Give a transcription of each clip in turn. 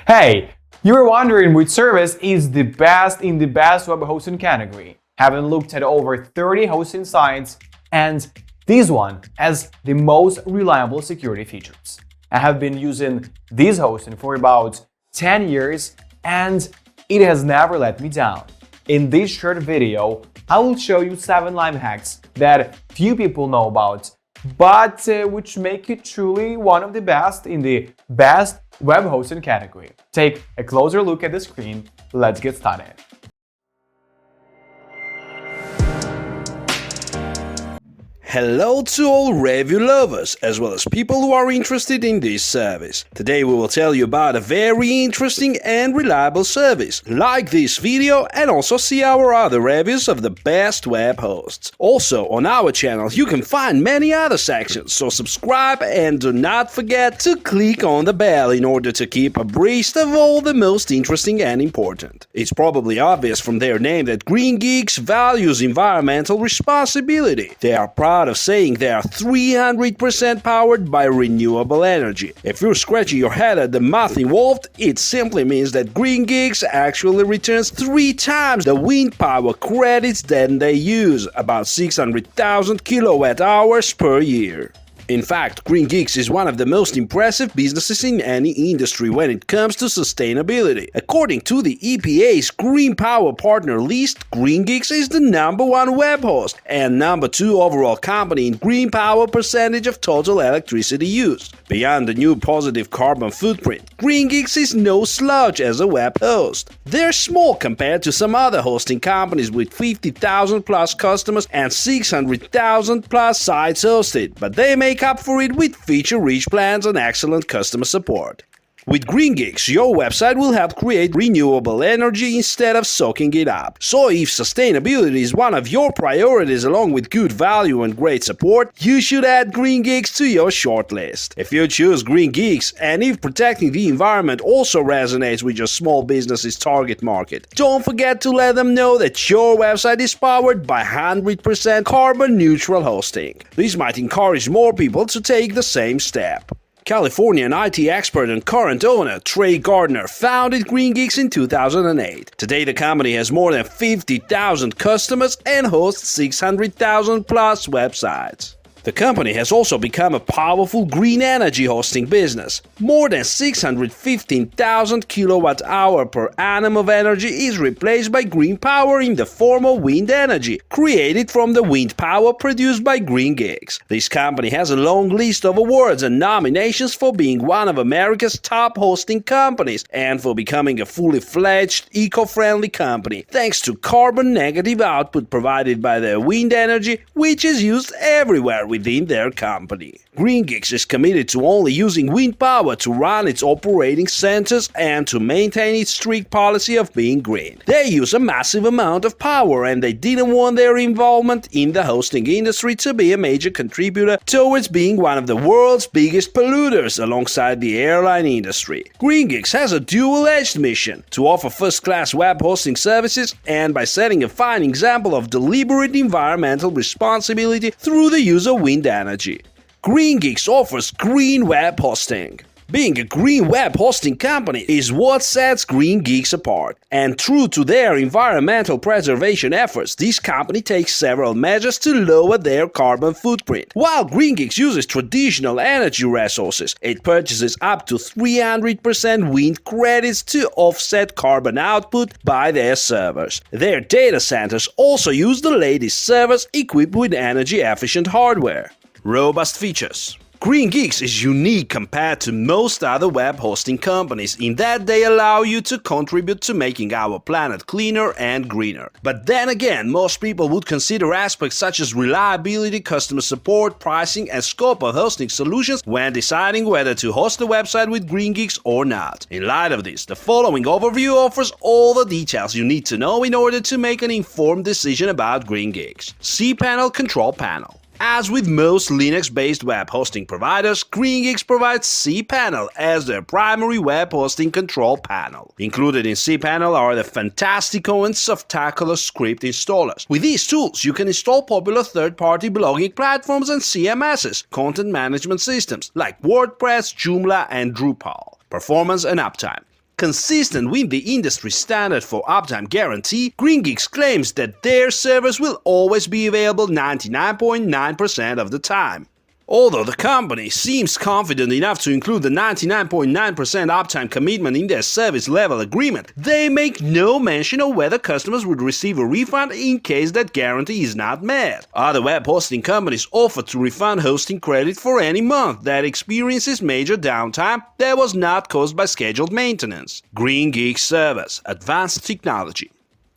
Hey, you were wondering which service is the best in the best web hosting category. Having looked at over 30 hosting sites, and this one has the most reliable security features. I have been using this hosting for about 10 years and it has never let me down. In this short video, I will show you 7 life hacks that few people know about, but which make it truly one of the best in the best web hosting category. Take a closer look at the screen. Let's get started. Hello to all review lovers, as well as people who are interested in this service. Today we will tell you about a very interesting and reliable service. Like this video and also see our other reviews of the best web hosts. Also, on our channel you can find many other sections, so subscribe and do not forget to click on the bell in order to keep abreast of all the most interesting and important. It's probably obvious from their name that GreenGeeks values environmental responsibility. They are proud of saying they are 300% powered by renewable energy. If you're scratching your head at the math involved, it simply means that GreenGeeks actually returns 3 times the wind power credits than they use, about 600,000 kilowatt-hours per year. In fact, GreenGeeks is one of the most impressive businesses in any industry when it comes to sustainability. According to the EPA's Green Power Partner list, GreenGeeks is the #1 web host and #2 overall company in green power percentage of total electricity used. Beyond the new positive carbon footprint, GreenGeeks is no slouch as a web host. They're small compared to some other hosting companies with 50,000 plus customers and 600,000 plus sites hosted, but they make up for it with feature-rich plans and excellent customer support. With GreenGeeks, your website will help create renewable energy instead of soaking it up. So if sustainability is one of your priorities along with good value and great support, you should add GreenGeeks to your shortlist. If you choose GreenGeeks and if protecting the environment also resonates with your small business's target market, don't forget to let them know that your website is powered by 100% carbon-neutral hosting. This might encourage more people to take the same step. Californian IT expert and current owner Trey Gardner founded GreenGeeks in 2008. Today the company has more than 50,000 customers and hosts 600,000 plus websites. The company has also become a powerful green energy hosting business. More than 615,000 kilowatt-hour per annum of energy is replaced by green power in the form of wind energy, created from the wind power produced by GreenGeeks. This company has a long list of awards and nominations for being one of America's top hosting companies and for becoming a fully fledged, eco-friendly company, thanks to carbon-negative output provided by their wind energy, which is used everywhere within their company. GreenGeeks is committed to only using wind power to run its operating centers and to maintain its strict policy of being green. They use a massive amount of power and they didn't want their involvement in the hosting industry to be a major contributor towards being one of the world's biggest polluters alongside the airline industry. GreenGeeks has a dual-edged mission to offer first-class web hosting services and by setting a fine example of deliberate environmental responsibility through the use of wind energy. GreenGeeks offers green web hosting. Being a green web hosting company is what sets GreenGeeks apart. And true to their environmental preservation efforts, this company takes several measures to lower their carbon footprint. While GreenGeeks uses traditional energy resources, it purchases up to 300% wind credits to offset carbon output by their servers. Their data centers also use the latest servers equipped with energy-efficient hardware. Robust features. GreenGeeks is unique compared to most other web hosting companies in that they allow you to contribute to making our planet cleaner and greener. But then again, most people would consider aspects such as reliability, customer support, pricing, and scope of hosting solutions when deciding whether to host a website with GreenGeeks or not. In light of this, the following overview offers all the details you need to know in order to make an informed decision about GreenGeeks. Cpanel Control Panel. As with most Linux-based web hosting providers, GreenGeeks provides Cpanel as their primary web hosting control panel. Included in Cpanel are the fantastical and spectacular script installers. With these tools, you can install popular third-party blogging platforms and CMSs, content management systems like WordPress, Joomla, and Drupal. Performance and uptime. Consistent with the industry standard for uptime guarantee, GreenGeeks claims that their servers will always be available 99.9% of the time. Although the company seems confident enough to include the 99.9% uptime commitment in their service level agreement, they make no mention of whether customers would receive a refund in case that guarantee is not met. Other web hosting companies offer to refund hosting credit for any month that experiences major downtime that was not caused by scheduled maintenance. GreenGeeks servers, advanced technology.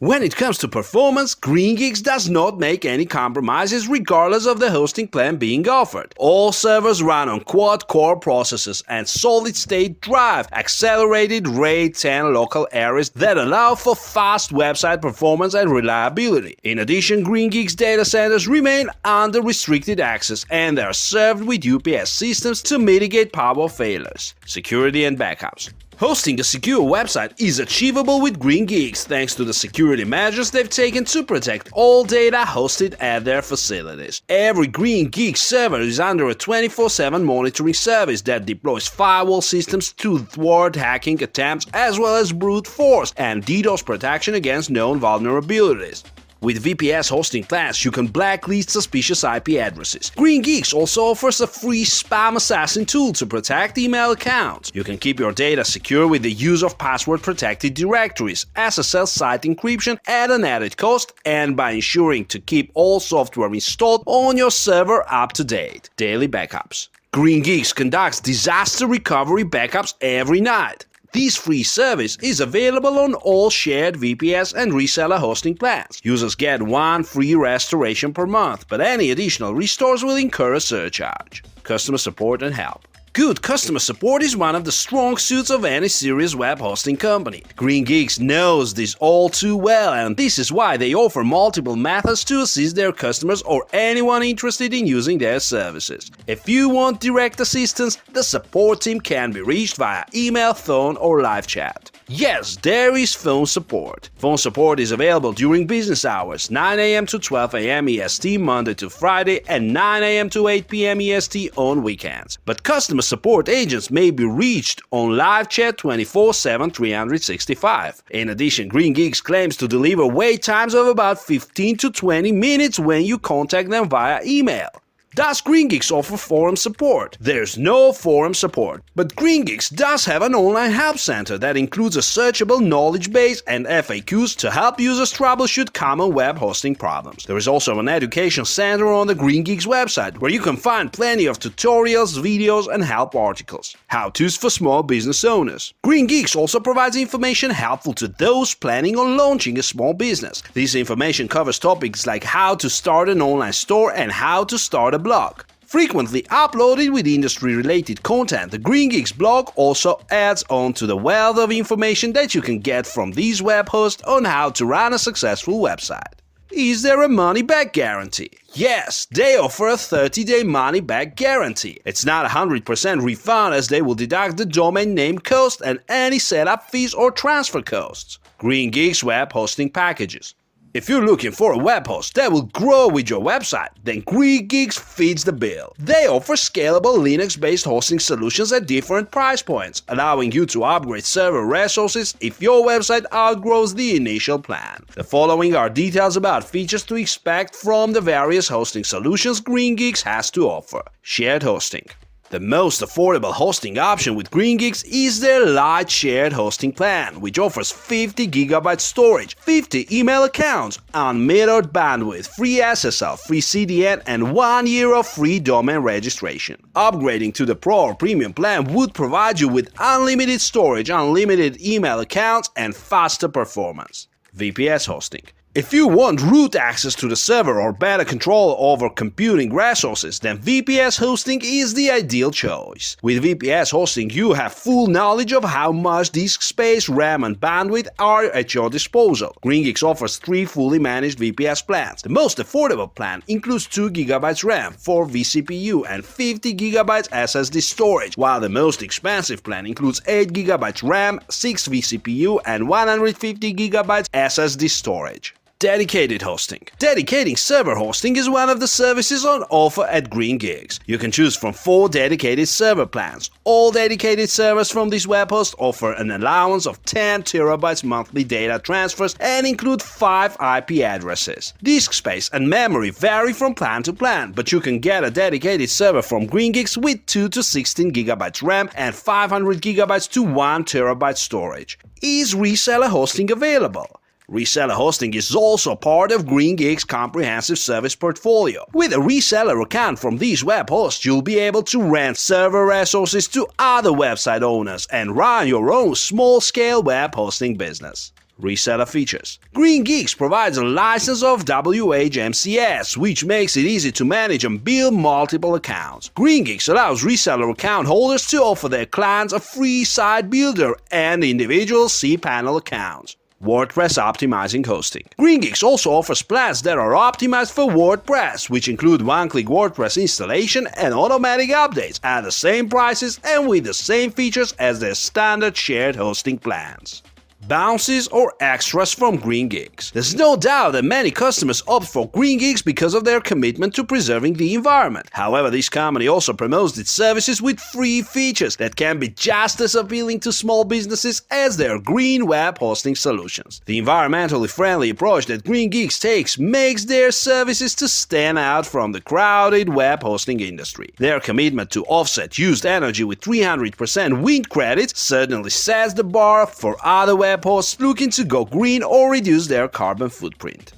When it comes to performance, GreenGeeks does not make any compromises regardless of the hosting plan being offered. All servers run on quad-core processors and solid-state drive, accelerated RAID 10 local areas that allow for fast website performance and reliability. In addition, GreenGeeks data centers remain under restricted access and they are served with UPS systems to mitigate power failures. Security and backups. Hosting a secure website is achievable with GreenGeeks thanks to the security measures they've taken to protect all data hosted at their facilities. Every GreenGeeks server is under a 24/7 monitoring service that deploys firewall systems to thwart hacking attempts as well as brute force and DDoS protection against known vulnerabilities. With VPS hosting plans, you can blacklist suspicious IP addresses. GreenGeeks also offers a free spam assassin tool to protect email accounts. You can keep your data secure with the use of password-protected directories, SSL site encryption at an added cost, and by ensuring to keep all software installed on your server up to date. Daily backups. GreenGeeks conducts disaster recovery backups every night. This free service is available on all shared VPS and reseller hosting plans. Users get one free restoration per month, but any additional restores will incur a surcharge. Customer support and help. Good customer support is one of the strong suits of any serious web hosting company. GreenGeeks knows this all too well, and this is why they offer multiple methods to assist their customers or anyone interested in using their services. If you want direct assistance, the support team can be reached via email, phone, or live chat. Yes, there is phone support. Phone support is available during business hours, 9 a.m. to 12 a.m. EST Monday to Friday and 9 a.m. to 8 p.m. EST on weekends. But customer support agents may be reached on live chat 24/7 365. In addition, GreenGeeks claims to deliver wait times of about 15 to 20 minutes when you contact them via email. Does GreenGeeks offer forum support? There's no forum support, but GreenGeeks does have an online help center that includes a searchable knowledge base and FAQs to help users troubleshoot common web hosting problems. There is also an education center on the GreenGeeks website where you can find plenty of tutorials, videos, and help articles. How-tos for small business owners. GreenGeeks also provides information helpful to those planning on launching a small business. This information covers topics like how to start an online store and how to start a blog. Frequently uploaded with industry-related content, the GreenGeeks blog also adds on to the wealth of information that you can get from these web hosts on how to run a successful website. Is there a money-back guarantee? Yes, they offer a 30-day money-back guarantee. It's not 100% refund as they will deduct the domain name cost and any setup fees or transfer costs. GreenGeeks web hosting packages. If you're looking for a web host that will grow with your website, then GreenGeeks fits the bill. They offer scalable Linux-based hosting solutions at different price points, allowing you to upgrade server resources if your website outgrows the initial plan. The following are details about features to expect from the various hosting solutions GreenGeeks has to offer. Shared hosting. The most affordable hosting option with GreenGeeks is their Lite Shared Hosting Plan, which offers 50 GB storage, 50 email accounts, unmetered bandwidth, free SSL, free CDN, and 1 year of free domain registration. Upgrading to the Pro or Premium plan would provide you with unlimited storage, unlimited email accounts, and faster performance. VPS Hosting. If you want root access to the server or better control over computing resources, then VPS hosting is the ideal choice. With VPS hosting, you have full knowledge of how much disk space, RAM, and bandwidth are at your disposal. GreenGeeks offers 3 fully managed VPS plans. The most affordable plan includes 2 GB RAM, 4 vCPU, and 50 GB SSD storage, while the most expensive plan includes 8 GB RAM, 6 vCPU, and 150 GB SSD storage. Dedicated hosting. Dedicating server hosting is one of the services on offer at GreenGeeks. You can choose from 4 dedicated server plans. All dedicated servers from this web host offer an allowance of 10 terabytes monthly data transfers and include 5 IP addresses. Disk space and memory vary from plan to plan, but you can get a dedicated server from GreenGeeks with 2 to 16 GB RAM and 500 GB to 1 TB storage. Is reseller hosting available? Reseller hosting is also part of GreenGeeks' comprehensive service portfolio. With a reseller account from these web hosts, you'll be able to rent server resources to other website owners and run your own small-scale web hosting business. Reseller features. GreenGeeks provides a license of WHMCS, which makes it easy to manage and build multiple accounts. GreenGeeks allows reseller account holders to offer their clients a free site builder and individual Cpanel accounts. WordPress optimizing hosting. GreenGeeks also offers plans that are optimized for WordPress, which include one-click WordPress installation and automatic updates at the same prices and with the same features as their standard shared hosting plans. Bounces or extras from GreenGeeks. There's no doubt that many customers opt for GreenGeeks because of their commitment to preserving the environment. However, this company also promotes its services with free features that can be just as appealing to small businesses as their green web hosting solutions. The environmentally friendly approach that GreenGeeks takes makes their services to stand out from the crowded web hosting industry. Their commitment to offset used energy with 300% wind credits certainly sets the bar for other web hosts looking to go green or reduce their carbon footprint.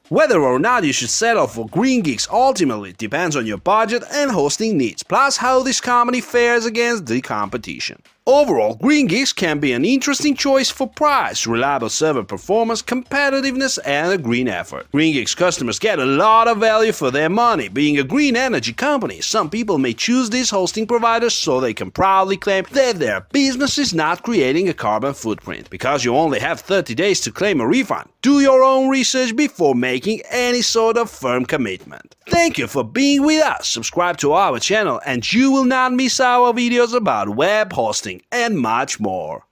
Whether or not you should settle for GreenGeeks ultimately depends on your budget and hosting needs, plus how this company fares against the competition. Overall, GreenGeeks can be an interesting choice for price, reliable server performance, competitiveness, and a green effort. GreenGeeks customers get a lot of value for their money. Being a green energy company, some people may choose these hosting providers so they can proudly claim that their business is not creating a carbon footprint. Because you only have 30 days to claim a refund, do your own research before making any sort of firm commitment. Thank you for being with us. Subscribe to our channel and you will not miss our videos about web hosting and much more.